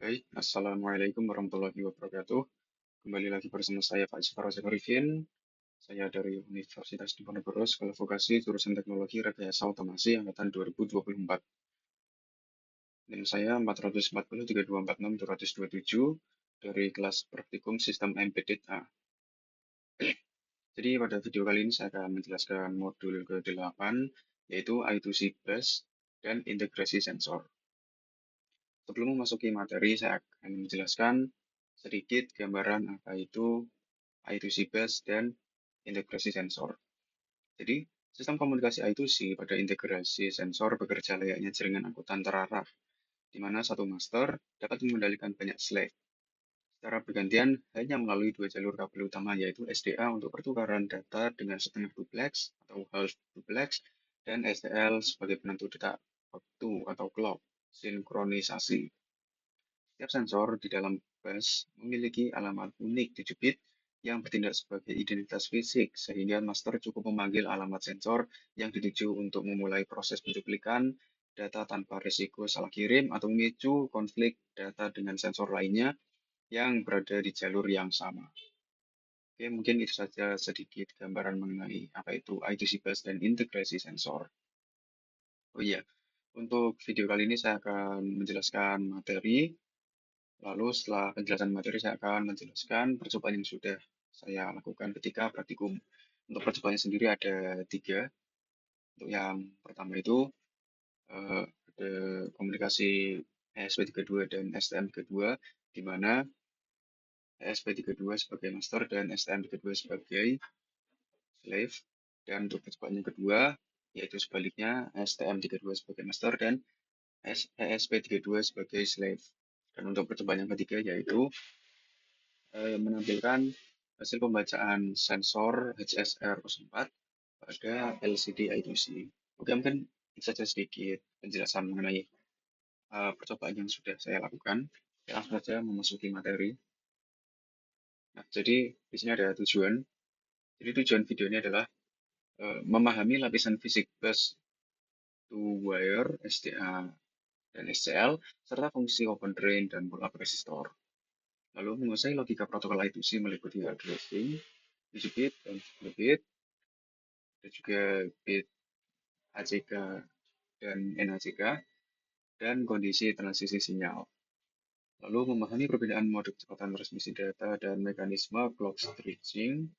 Baik, Assalamualaikum warahmatullahi wabarakatuh. Kembali lagi bersama saya Pak Jafar Arifin. Saya dari Universitas Diponegoro, Sekolah Vokasi, jurusan Teknologi Rekayasa Otomasi, Angkatan 2024. NIM saya 440 3246227 dari kelas praktikum Sistem Embedded A. Jadi pada video kali ini saya akan menjelaskan modul ke-8, yaitu I2C Bus dan integrasi sensor. Sebelum memasuki materi, saya akan menjelaskan sedikit gambaran apa itu I2C bus dan integrasi sensor. Jadi, sistem komunikasi I2C pada integrasi sensor bekerja layaknya jaringan angkutan terarah, di mana satu master dapat mengendalikan banyak slave. Secara bergantian hanya melalui dua jalur kabel utama, yaitu SDA untuk pertukaran data dengan setengah duplex atau half duplex, dan STL sebagai penentu detak waktu atau clock sinkronisasi. Setiap sensor di dalam bus memiliki alamat unik 7 bit yang bertindak sebagai identitas fisik, sehingga master cukup memanggil alamat sensor yang dituju untuk memulai proses pencuplikan data tanpa risiko salah kirim atau memicu konflik data dengan sensor lainnya yang berada di jalur yang sama. Oke, mungkin itu saja sedikit gambaran mengenai apa itu I2C bus dan integrasi sensor. Oh iya, untuk video kali ini saya akan menjelaskan materi. Lalu setelah penjelasan materi, saya akan menjelaskan percobaan yang sudah saya lakukan ketika praktikum. Untuk percobaannya sendiri ada 3. Untuk yang pertama itu ada komunikasi ESP32 dan STM32, di mana ESP32 sebagai master dan STM32 sebagai slave. Dan untuk percobaan yang kedua, yaitu sebaliknya STM32 sebagai master dan ESP32 sebagai slave. Dan untuk percobaan yang ketiga yaitu menampilkan hasil pembacaan sensor HSR04 pada LCD I2C. Oke, mungkin itu saja sedikit penjelasan mengenai percobaan yang sudah saya lakukan. Langsung saja memasuki materi. Nah, jadi di sini ada tujuan. Jadi tujuan video ini adalah memahami lapisan fisik bus to wire, SDA, dan SCL, serta fungsi open drain dan pull up resistor. Lalu menguasai logika protokol I2C meliputi addressing, 7 bit dan 10 bit, ada juga bit ACK dan NACK, dan kondisi transisi sinyal. Lalu memahami perbedaan mode kecepatan transmisi data dan mekanisme clock stretching.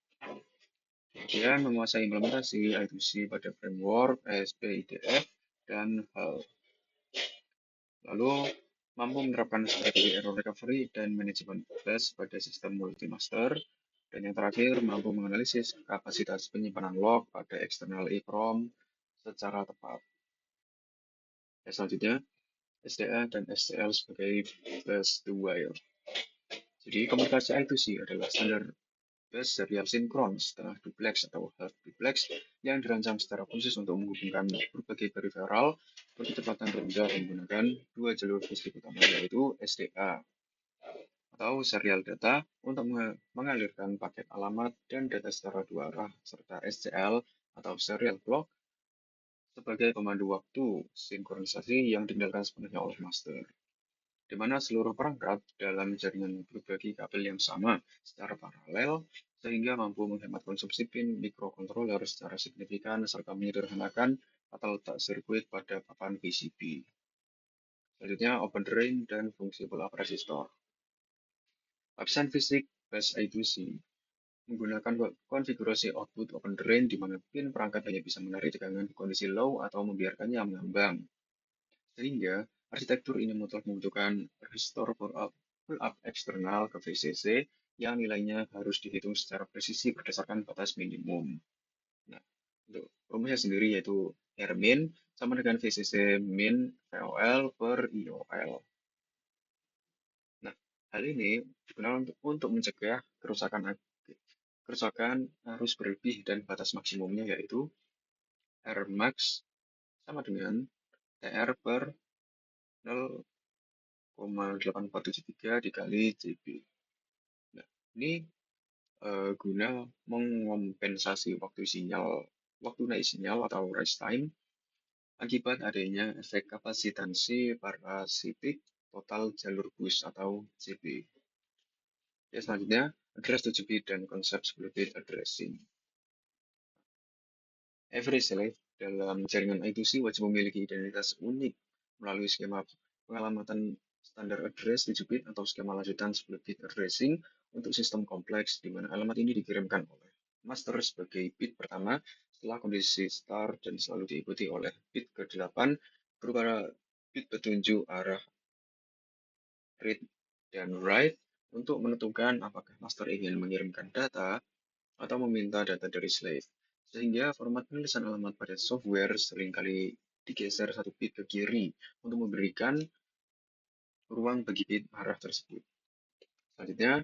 Kemudian menguasai implementasi I2C pada framework ASP.IDF dan HAL. Lalu mampu menerapkan strategi error recovery dan manajemen bus pada sistem multi-master. Dan yang terakhir, mampu menganalisis kapasitas penyimpanan log pada eksternal EEPROM secara tepat. Selanjutnya, SDA dan SCL sebagai bus to wire. Jadi komunikasi I2C adalah standar bus serial sinkron setengah duplex atau half duplex yang dirancang secara khusus untuk menghubungkan berbagai peripheral berkecepatan rendah menggunakan dua jalur listrik utama, yaitu SDA atau serial data untuk mengalirkan paket alamat dan data secara dua arah, serta SCL atau serial clock sebagai pemandu waktu sinkronisasi yang dikendalikan sepenuhnya oleh master, di mana seluruh perangkat dalam jaringan berbagi kabel yang sama secara paralel sehingga mampu menghemat konsumsi pin mikrokontroler secara signifikan serta menyederhanakan tata letak sirkuit pada papan PCB. Selanjutnya, open drain dan fungsi pull-up resistor. Lapisan fisik bus I2C menggunakan konfigurasi output open drain di mana pin perangkat hanya bisa menarik tegangan di kondisi low atau membiarkannya mengambang. Sehingga arsitektur ini mutlak membutuhkan resistor pull-up eksternal ke VCC yang nilainya harus dihitung secara presisi berdasarkan batas minimum. Nah, untuk rumusnya sendiri yaitu R min sama dengan VCC min VOL per IOL. Nah, hal ini digunakan untuk mencegah kerusakan arus berlebih dan batas maksimumnya yaitu R max sama dengan TR per 0,8473 dikali JB. Nah, ini guna mengompensasi waktu naik sinyal atau rise time akibat adanya efek kapasitansi parasitik total jalur bus atau JB. Ya, selanjutnya, address to bit dan konsep 10 bit addressing. Every slave dalam jaringan I2C wajib memiliki identitas unik melalui skema pengalamatan standar address 7 bit atau skema lanjutan 10 bit addressing untuk sistem kompleks di mana alamat ini dikirimkan oleh master sebagai bit pertama setelah kondisi start dan selalu diikuti oleh bit ke-8 berupa bit petunjuk arah read dan write untuk menentukan apakah master ingin mengirimkan data atau meminta data dari slave. Sehingga format penulisan alamat pada software seringkali digeser satu bit ke kiri untuk memberikan ruang bagi bit arah tersebut. Selanjutnya,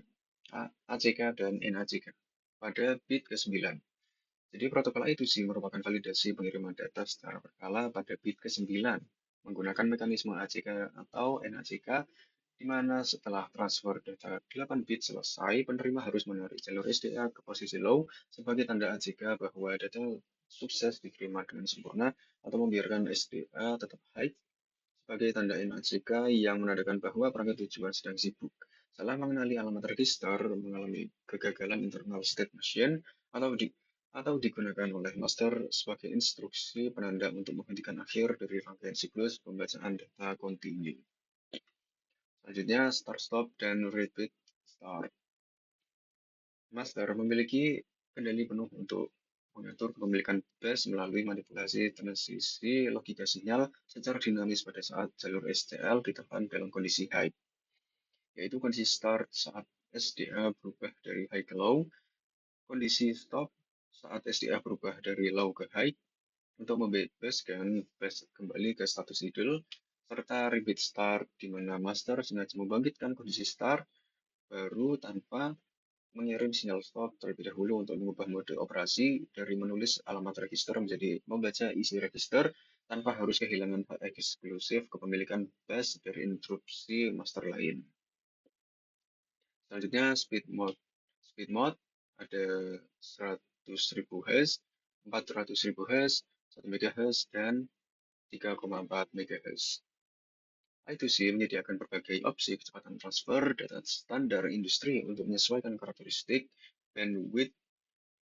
ACK dan NACK pada bit ke-9. Jadi protokol I2C merupakan validasi pengiriman data secara berkala pada bit ke-9 menggunakan mekanisme ACK atau NACK di mana setelah transfer data 8 bit selesai, penerima harus menarik jalur SDA ke posisi low sebagai tanda ACK bahwa data sukses diterima dengan sempurna atau membiarkan SDA tetap high sebagai tanda NACK yang menandakan bahwa perangkat tujuan sedang sibuk. Salah mengenali alamat register mengalami kegagalan internal state machine atau digunakan oleh master sebagai instruksi penanda untuk menghentikan akhir dari rangkaian siklus pembacaan data kontinu. Selanjutnya, start stop dan repeat start. Master memiliki kendali penuh untuk mengatur kepemilikan bus melalui manipulasi transisi logika sinyal secara dinamis pada saat jalur STL ditekan dalam kondisi high, yaitu kondisi start saat SDA berubah dari high ke low, kondisi stop saat SDA berubah dari low ke high untuk membebaskan bus kembali ke status idle, serta repeat start di mana master sengaja membangkitkan kondisi start baru tanpa mengirim sinyal stop terlebih dahulu untuk mengubah mode operasi dari menulis alamat register menjadi membaca isi register tanpa harus kehilangan hak eksklusif kepemilikan bus dari interupsi master lain. Selanjutnya speed mode. Speed mode ada 100.000 Hz, 400.000 Hz, 1 MHz, dan 3,4 MHz. I2C menyediakan berbagai opsi kecepatan transfer data standar industri untuk menyesuaikan karakteristik bandwidth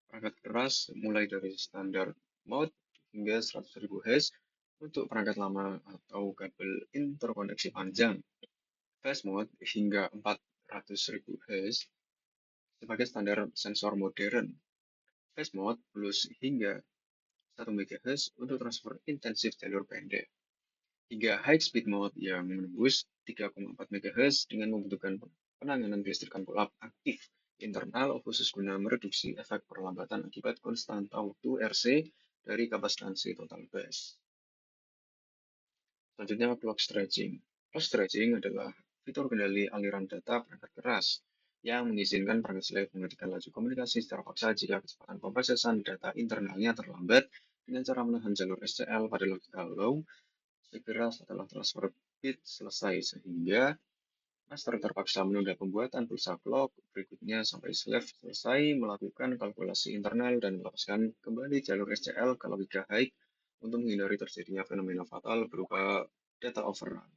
perangkat keras mulai dari standar mode hingga 100.000 Hz untuk perangkat lama atau kabel interkoneksi panjang, fast mode hingga 400.000 Hz sebagai standar sensor modern, fast mode plus hingga 1 MHz untuk transfer intensif jalur pendek, hingga high speed mode yang menembus 3,4 MHz dengan membutuhkan penanganan kelistrikan pull-up aktif internal khusus guna mereduksi efek perlambatan akibat konstanta waktu RC dari kapasitansi total bus. Selanjutnya, clock stretching. Clock stretching adalah fitur kendali aliran data perangkat keras yang mengizinkan perangkat slave menghentikan laju komunikasi secara paksa jika kecepatan pemrosesan data internalnya terlambat dengan cara menahan jalur SCL pada logika low segera setelah transfer bit selesai sehingga master terpaksa menunda pembuatan pulsa clock berikutnya sampai slave selesai melakukan kalkulasi internal dan melepaskan kembali jalur SCL ke logika high untuk menghindari terjadinya fenomena fatal berupa data overrun.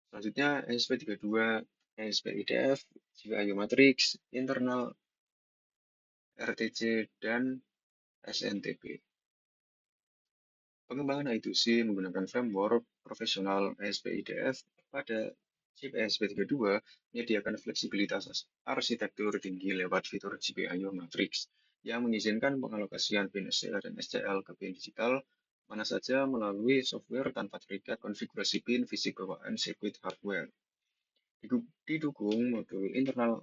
Selanjutnya, ESP32, ESP-IDF, GPIO Matrix, internal RTC, dan SNTP. Pengembangan I2C menggunakan framework profesional ESP-IDF pada chip ESP32 menyediakan fleksibilitas arsitektur tinggi lewat fitur GPIO Matrix yang mengizinkan pengalokasian pin SCL dan SCL ke pin digital mana saja melalui software tanpa terikat konfigurasi pin fisik bawaan sirkuit hardware. Didukung modul internal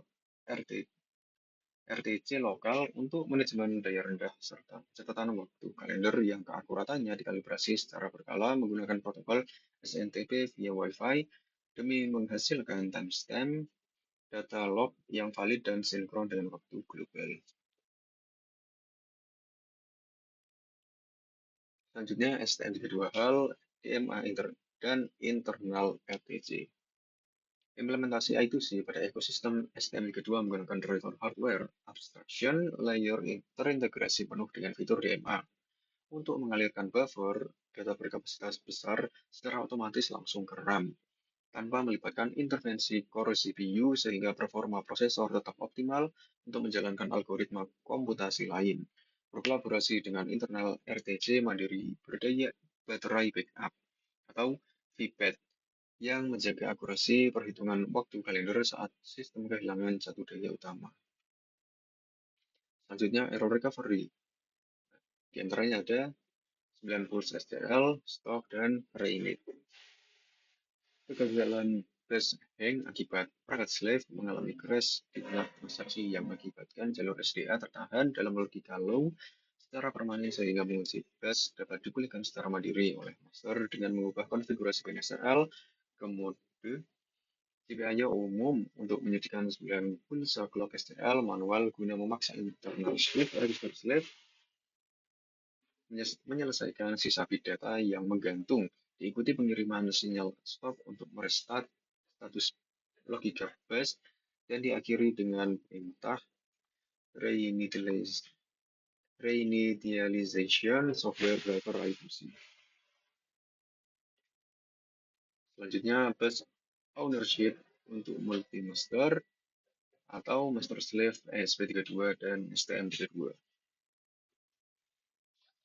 RTC lokal untuk manajemen daya rendah serta catatan waktu kalender yang keakuratannya dikalibrasi secara berkala menggunakan protokol SNTP via Wi-Fi demi menghasilkan timestamp data log yang valid dan sinkron dengan waktu global. Selanjutnya, STM32 hal, DMA dan internal RTC. Implementasi I2C pada ekosistem STM32 menggunakan driver hardware abstraction layer terintegrasi penuh dengan fitur DMA untuk mengalirkan buffer data berkapasitas besar secara otomatis langsung ke RAM, tanpa melibatkan intervensi core CPU sehingga performa prosesor tetap optimal untuk menjalankan algoritma komputasi lain. Berkolaborasi dengan internal RTC mandiri berdaya baterai backup atau VBAT yang menjaga akurasi perhitungan waktu kalender saat sistem kehilangan satu daya utama. Selanjutnya, error recovery. Di antaranya ada 90 STL, stop, dan reinit. Kegagalan flash hang akibat perangkat slave mengalami crash di tengah transaksi yang mengakibatkan jalur SDA tertahan dalam logika low secara permanen sehingga mengunci flash dapat dipulihkan secara mandiri oleh master dengan mengubah konfigurasi PNSL ke mode GPIO umum untuk menyediakan 9 pulsa clock STL manual guna memaksa internal slave register slave menyelesaikan sisa bit data yang menggantung, diikuti pengiriman sinyal stop untuk merestart status logika bus, dan diakhiri dengan perintah reinitialization software driver I2C. Selanjutnya, bus ownership untuk multi-master atau master slave ESP32 dan STM32.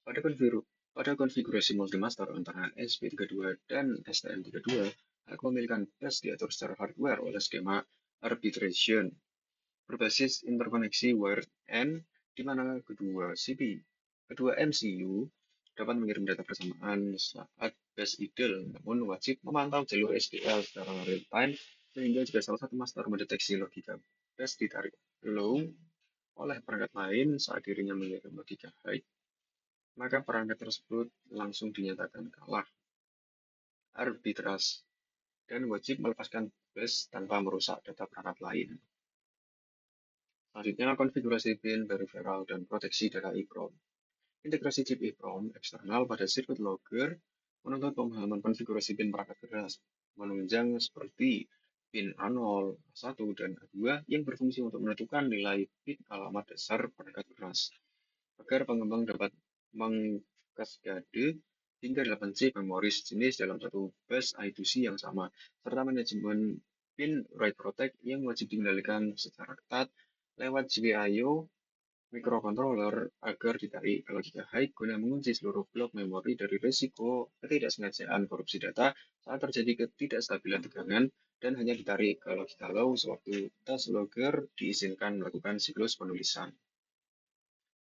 Pada konfigurasi multi-master antara ESP32 dan STM32, hak pemilikan bus diatur secara hardware oleh skema arbitration berbasis interkoneksi wired N, di mana kedua MCU dapat mengirim data bersamaan saat bus idle, namun wajib memantau jalur SDL secara real-time, sehingga jika salah satu master mendeteksi logika bus ditarik low oleh perangkat lain saat dirinya mengirim logika high, maka perangkat tersebut langsung dinyatakan kalah arbitras dan wajib melepaskan bus tanpa merusak data perangkat lain. Selanjutnya, konfigurasi pin peripheral dan proteksi data EEPROM. Integrasi chip EEPROM eksternal pada sirkuit logger menuntut pemahaman konfigurasi pin perangkat keras, menunjang seperti pin A0, A1, dan A2 yang berfungsi untuk menentukan nilai pin alamat dasar perangkat keras, agar pengembang dapat mengkaskade hingga 8 chip memori sejenis dalam satu bus I2C yang sama, serta manajemen pin write protect yang wajib dikendalikan secara ketat lewat GPIO microcontroller agar ditarik ke logika high guna mengunci seluruh blok memori dari risiko ketidaksengajaan korupsi data saat terjadi ketidakstabilan tegangan dan hanya ditarik ke logika low sewaktu task logger diizinkan melakukan siklus penulisan.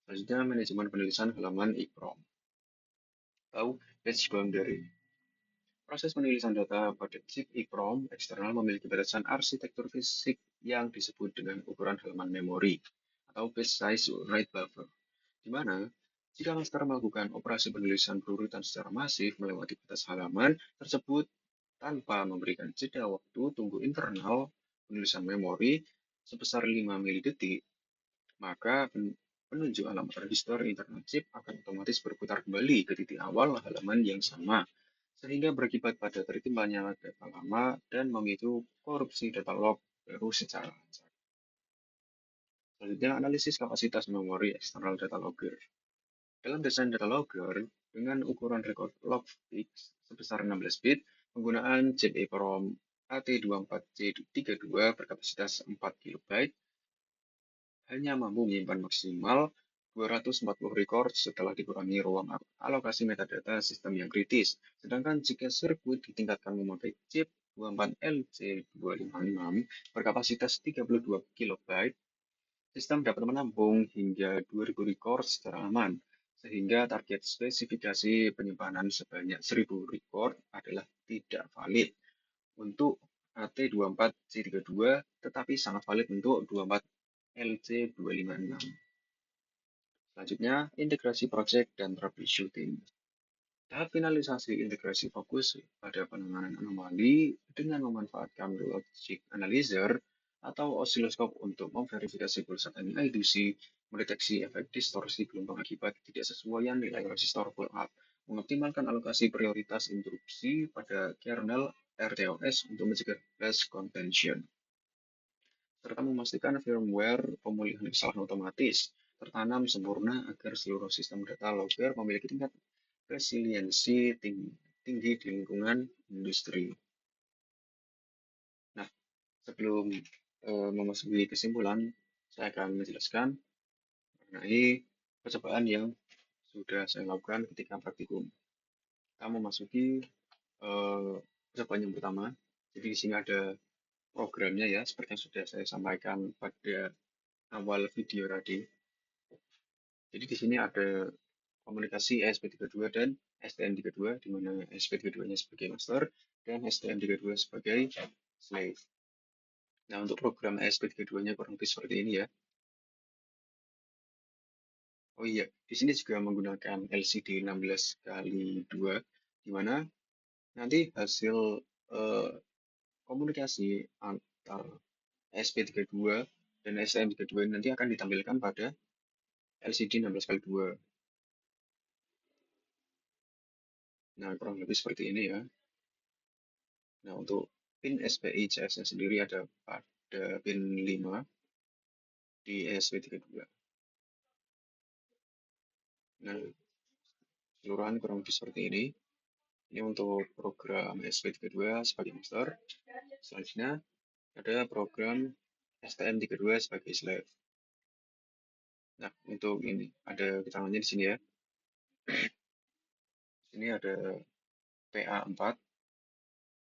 Selanjutnya, manajemen penulisan halaman EEPROM atau page boundary. Proses penulisan data pada chip EEPROM eksternal memiliki batasan arsitektur fisik yang disebut dengan ukuran halaman memori atau base size write buffer, di mana jika master melakukan operasi penulisan berurutan secara masif melewati batas halaman tersebut tanpa memberikan jeda waktu tunggu internal penulisan memori sebesar 5 milidetik, maka penunjuk alamat register internal chip akan otomatis berputar kembali ke titik awal halaman yang sama, sehingga berakibat pada tertimpanya data lama dan memicu korupsi data log baru secara lancar. Selanjutnya, analisis kapasitas memori eksternal data logger. Dalam desain data logger, dengan ukuran record log fix sebesar 16 bit, penggunaan chip EEPROM AT24C32 berkapasitas 4 KB hanya mampu menyimpan maksimal 240 record setelah dikurangi ruang alokasi metadata sistem yang kritis. Sedangkan jika sirkuit ditingkatkan memakai chip 24LC256 berkapasitas 32 KB, sistem dapat menampung hingga 2000 record secara aman, sehingga target spesifikasi penyimpanan sebanyak 1000 record adalah tidak valid untuk AT24C32, tetapi sangat valid untuk 24LC256. Selanjutnya, integrasi project dan troubleshooting. Tahap finalisasi integrasi fokus pada penanganan anomali dengan memanfaatkan logic analyzer atau osiloskop untuk memverifikasi pulsa I2C, mendeteksi efek distorsi gelombang akibat ketidaksesuaian nilai resistor pull up, mengoptimalkan alokasi prioritas interupsi pada kernel RTOS untuk mencegah flash contention, serta memastikan firmware pemulihan kesalahan otomatis tertanam sempurna agar seluruh sistem data logger memiliki tingkat resiliensi tinggi di lingkungan industri. Nah, sebelum memasuki kesimpulan, saya akan menjelaskan mengenai percobaan yang sudah saya lakukan ketika praktikum. Kita memasuki percobaan yang pertama. Jadi di sini ada programnya ya, seperti yang sudah saya sampaikan pada awal video tadi. Jadi di sini ada komunikasi ESP32 dan STM32, di mana ESP32-nya sebagai master dan STM32 sebagai slave. Nah, untuk program ESP32-nya kurang lebih seperti ini ya. Oh iya, di sini juga menggunakan LCD 16x2, di mana nanti hasil komunikasi antar ESP32 dan STM32 nanti akan ditampilkan pada LCD 16x2. Nah, kurang lebih seperti ini ya. Nah, untuk pin SPI CS-nya sendiri ada pada pin 5 di ESP32. Nah, keseluruhan kurang lebih seperti ini. Ini untuk program ESP32 sebagai master. Selanjutnya, ada program STM32 sebagai slave. Nah, untuk ini, ada keterangannya di sini ya. Di sini ada PA4,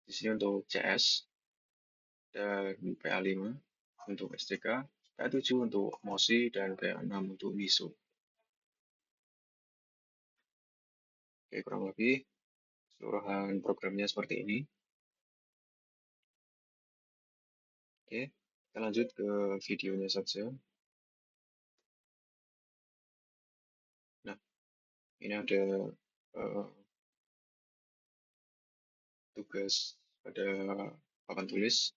di sini untuk CS, dan PA5 untuk STK, PA7 untuk MOSI, dan PA6 untuk MISO. Oke, kurang lebih keseluruhan programnya seperti ini. Oke, kita lanjut ke videonya saja. Nah, ini ada tugas pada papan tulis.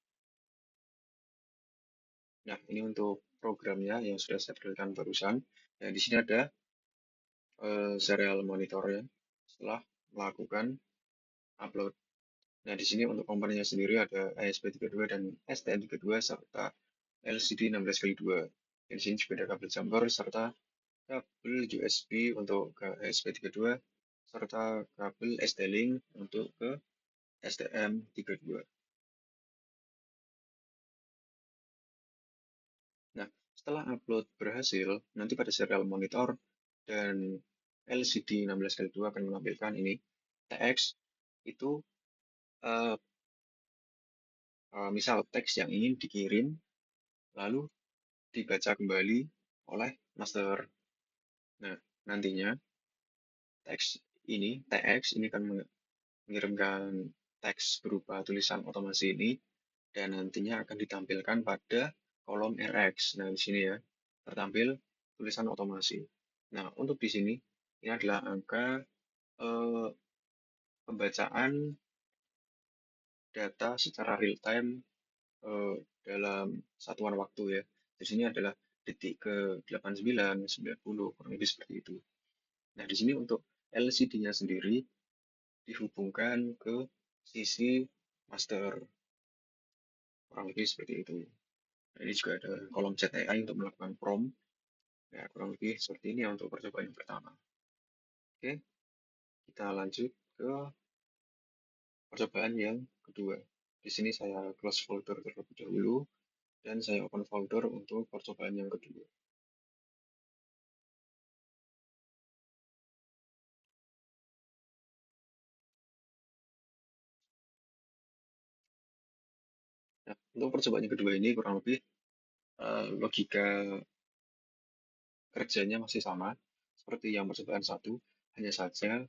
Nah, ini untuk programnya yang sudah saya berikan barusan. Nah, di sini ada serial monitornya setelah melakukan upload. Nah, di sini untuk komponennya sendiri ada ESP32 dan STM32 serta LCD 16x2. Dan di sini juga ada kabel jumper serta kabel USB untuk ke ESP32 serta kabel SD-Link untuk ke STM32. Nah, setelah upload berhasil, nanti pada serial monitor dan LCD 16x2 akan menampilkan ini TX itu misal teks yang ingin dikirim lalu dibaca kembali oleh master. Nah, nantinya teks ini TX ini akan mengirimkan teks berupa tulisan otomasi ini dan nantinya akan ditampilkan pada kolom RX. Nah, di sini ya tertampil tulisan otomasi. Nah, untuk di sini ini adalah angka pembacaan data secara real time dalam satuan waktu ya. Di sini adalah detik ke 89, 90, kurang lebih seperti itu. Nah, di sini untuk LCD-nya sendiri dihubungkan ke sisi master. Kurang lebih seperti itu. Nah, ini juga ada kolom chat AI untuk melakukan prompt. Ya, kurang lebih seperti ini untuk percobaan yang pertama. Oke, kita lanjut ke percobaan yang kedua. Di sini saya close folder terlebih dahulu dan saya open folder untuk percobaan yang kedua. Nah, untuk percobaan yang kedua ini kurang lebih logika kerjanya masih sama seperti yang percobaan satu, hanya saja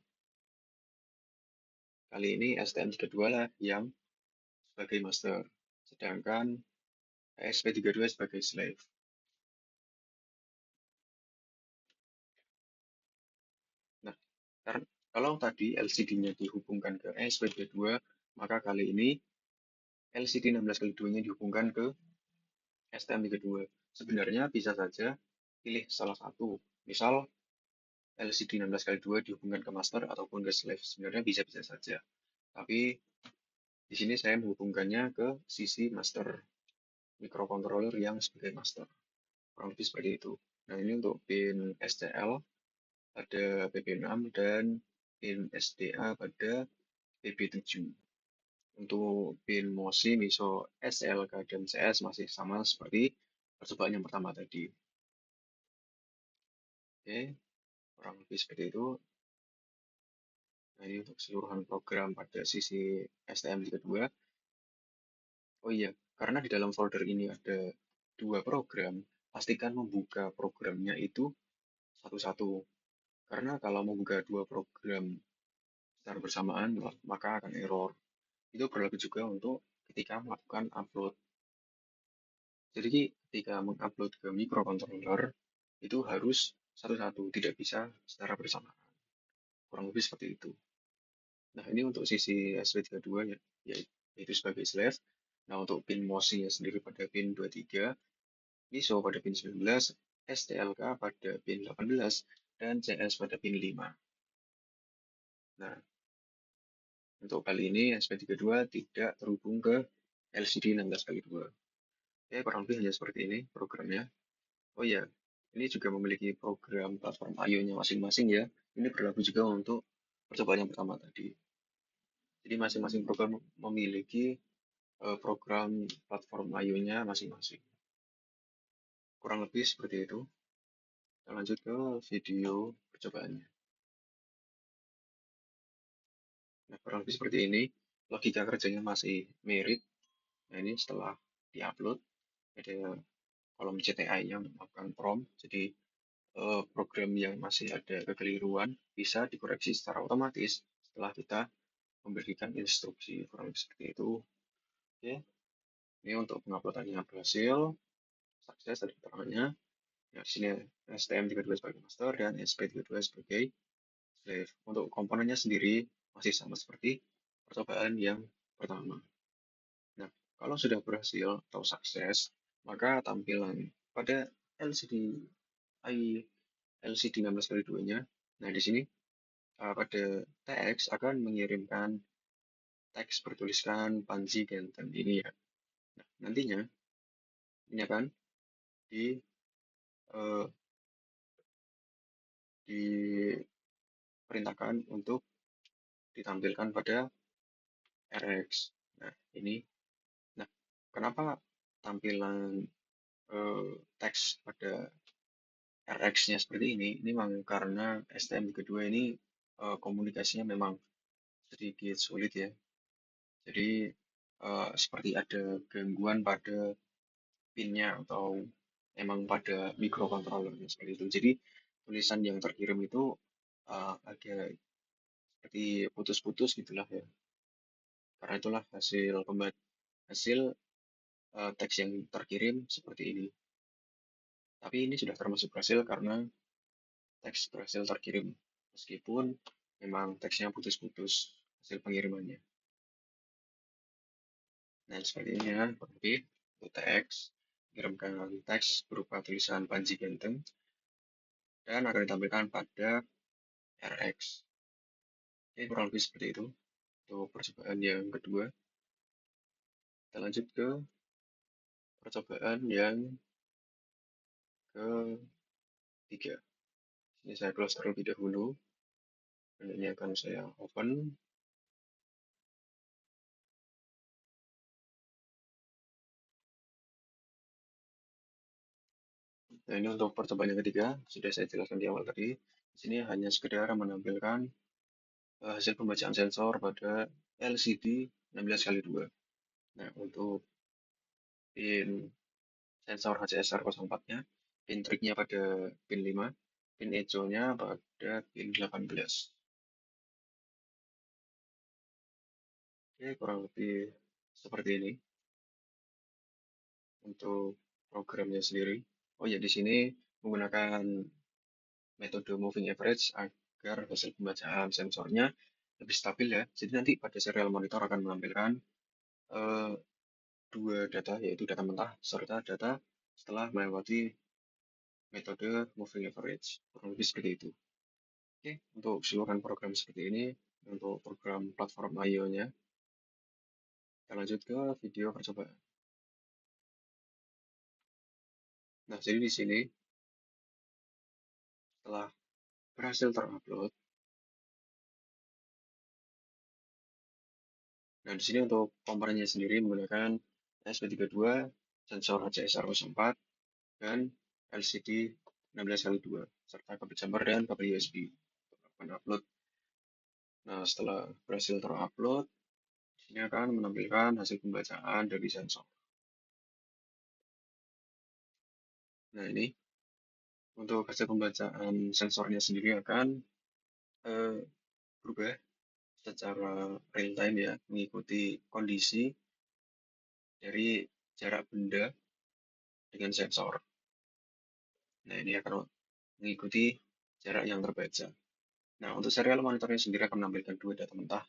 kali ini STM32 lah yang sebagai master, sedangkan ESP32 sebagai slave. Nah, karena kalau tadi LCD-nya dihubungkan ke ESP32, maka kali ini LCD 16x2-nya dihubungkan ke STM32. Sebenarnya bisa saja pilih salah satu. Misal LCD 16x2 dihubungkan ke master ataupun ke slave. Sebenarnya bisa-bisa saja. Tapi di sini saya menghubungkannya ke sisi master microcontroller yang sebagai master. Kurang lebih seperti itu. Nah, ini untuk pin SCL ada PP6 dan pin SDA pada PB7. Untuk pin MOSI, MISO, SLK, dan CS masih sama seperti percobaan yang pertama tadi. Oke, kurang lebih seperti itu. Nah, ini untuk keseluruhan program pada sisi STM32. Oh iya, karena di dalam folder ini ada dua program, pastikan membuka programnya itu satu-satu. Karena kalau membuka dua program secara bersamaan, maka akan error. Itu berlaku juga untuk ketika melakukan upload. Jadi ketika mengupload ke microcontroller, itu harus satu-satu, tidak bisa secara bersamaan. Kurang lebih seperti itu. Nah, ini untuk sisi SP32 ya, yaitu sebagai slave. Nah, untuk pin MOSI-nya sendiri pada pin 23, MISO pada pin 19, STLK pada pin 18, dan CS pada pin 5. Nah, untuk kali ini SP32 tidak terhubung ke LCD 16x2. Ya, kurang lebih hanya seperti ini programnya. Oh ya, ini juga memiliki program platform I/O-nya masing-masing ya. Ini berlaku juga untuk percobaan yang pertama tadi. Jadi masing-masing program memiliki program platform I/O-nya masing-masing. Kurang lebih seperti itu. Kita lanjut ke video percobaannya. Nah, kurang lebih seperti ini. Logika kerjanya masih mirip. Nah, ini setelah diupload, ada kolom CTI-nya untuk melakukan prompt. Jadi, program yang masih ada kekeliruan bisa dikoreksi secara otomatis setelah kita memberikan instruksi. Kurang lebih seperti itu. Oke, ini untuk penguploadannya berhasil. Sukses dari keterangannya. Ya, di sini STM32 sebagai master dan SP32 sebagai slave. Untuk komponennya sendiri masih sama seperti percobaan yang pertama. Nah, kalau sudah berhasil atau sukses, maka tampilan pada LCD LCD 16x2-nya, nah di sini pada teks akan mengirimkan teks bertuliskan Panji Genten ini ya. Nah, nantinya ini akan di eh, diperintahkan untuk ditampilkan pada RX. Nah, ini. Nah, kenapa tampilan teks pada RX-nya seperti ini? Ini memang karena STM kedua ini komunikasinya memang sedikit sulit ya. Jadi seperti ada gangguan pada pinnya atau emang pada microcontrollernya seperti itu. Jadi tulisan yang terkirim itu agak seperti putus-putus gitulah ya. Karena itulah hasil teks yang terkirim seperti ini. Tapi ini sudah termasuk berhasil karena teks berhasil terkirim. Meskipun memang teksnya putus-putus hasil pengirimannya. Nah, seperti ini ya, lebih untuk teks. Kirimkan teks berupa tulisan Panji Genteng dan akan ditampilkan pada RX. Oke, kurang lebih seperti itu untuk percobaan yang kedua. Kita lanjut ke percobaan yang ketiga. Ini saya close terlebih dahulu. Dan ini akan saya open. Nah, ini untuk percobaan yang ketiga, sudah saya jelaskan di awal tadi. Di sini hanya sekedar menampilkan hasil pembacaan sensor pada LCD 16x2. Nah, untuk pin sensor HCSR 04-nya, pin triknya pada pin 5, pin echo-nya pada pin 18. Oke, kurang lebih seperti ini untuk programnya sendiri. Oh ya, di sini menggunakan metode moving average agar hasil pembacaan sensornya lebih stabil ya. Jadi nanti pada serial monitor akan menampilkan eh, dua data, yaitu data mentah serta data setelah melewati metode moving average. Kurang lebih seperti itu. Oke, untuk keseluruhan program seperti ini, untuk program platform I/O-nya, kita lanjut ke video percobaan. Nah, jadi di sini setelah berhasil terupload, Nah, di sini untuk komponennya sendiri menggunakan SP32, sensor HCSR 04, dan LCD 16x2, serta kabel jumper dan kabel USB untuk melakukan upload. Nah, setelah berhasil terupload, di sini akan menampilkan hasil pembacaan dari sensor. Nah, ini untuk hasil pembacaan sensornya sendiri akan berubah secara real time ya, mengikuti kondisi dari jarak benda dengan sensor. Nah, ini akan mengikuti jarak yang terbaca. Nah, untuk serial monitornya sendiri akan menampilkan dua data mentah.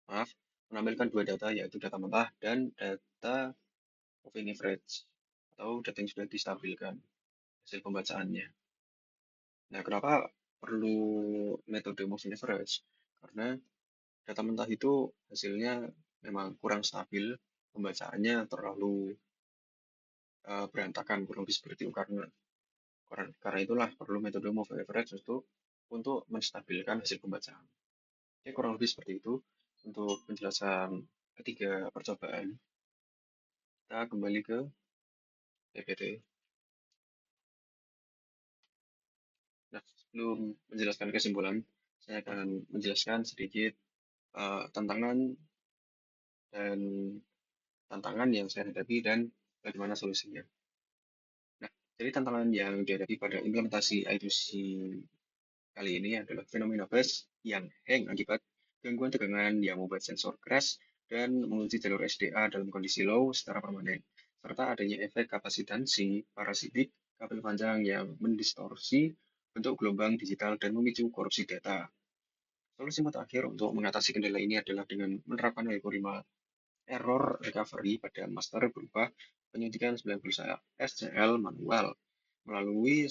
Maaf, menampilkan dua data yaitu data mentah dan data moving average atau data yang sudah distabilkan hasil pembacaannya. Nah, kenapa perlu metode moving average? Karena data mentah itu hasilnya memang kurang stabil, pembacaannya terlalu berantakan, kurang lebih seperti itu karena itulah perlu metode moving average untuk menstabilkan hasil pembacaan. Oke, kurang lebih seperti itu untuk penjelasan ketiga percobaan. Kita kembali ke PPT. Nah, sebelum menjelaskan kesimpulan, saya akan menjelaskan sedikit tantangan dan tantangan yang saya hadapi dan bagaimana solusinya. Nah, jadi tantangan yang dihadapi pada implementasi I2C kali ini adalah fenomena bus yang hang akibat gangguan tegangan yang membuat sensor crash dan mengunci jalur SDA dalam kondisi low secara permanen, serta adanya efek kapasitansi parasitik kabel panjang yang mendistorsi bentuk gelombang digital dan memicu korupsi data. Solusi mutakhir untuk mengatasi kendala ini adalah dengan menerapkan algoritma error recovery pada master berupa penyuntikan 90 SCL manual melalui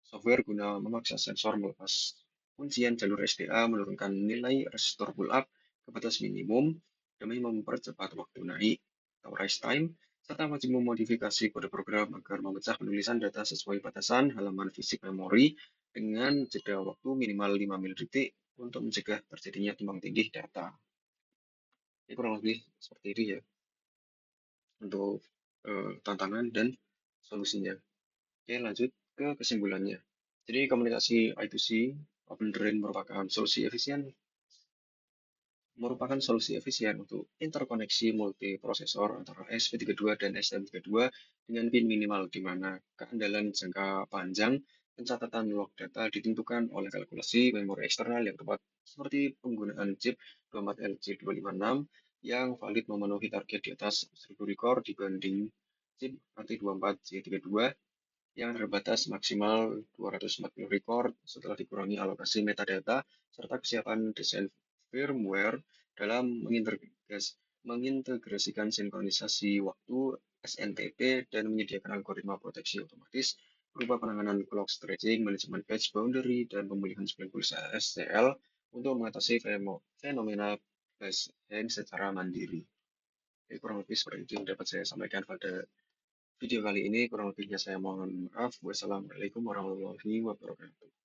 software guna memaksa sensor melepas kuncian jalur SDA menurunkan nilai resistor pull up ke batas minimum demi mempercepat waktu naik atau rise time serta wajib memodifikasi kode program agar memecah penulisan data sesuai batasan halaman fisik memori dengan jeda waktu minimal 5 milidetik untuk mencegah terjadinya tumpang tindih data. Ini kurang lebih seperti itu ya untuk tantangan dan solusinya. Oke, lanjut ke kesimpulannya. Jadi komunikasi I2C Open Drain merupakan solusi efisien untuk interkoneksi multiprosesor antara SP32 dan STM32 dengan pin minimal di mana keandalan jangka panjang pencatatan log data ditentukan oleh kalkulasi memori eksternal yang tepat seperti penggunaan chip 24LC256 yang valid memenuhi target di atas 1000 record dibanding chip AT24C32 yang terbatas maksimal 240 record setelah dikurangi alokasi metadata serta kesiapan desain firmware dalam mengintegrasikan sinkronisasi waktu SNTP dan menyediakan algoritma proteksi otomatis berupa penanganan clock stretching, manajemen patch boundary, dan pemulihan 90 SCL untuk mengatasi fenomena flash hang secara mandiri. Jadi kurang lebih seperti itu yang dapat saya sampaikan pada video kali ini. Kurang lebihnya saya mohon maaf. Wassalamualaikum warahmatullahi wabarakatuh.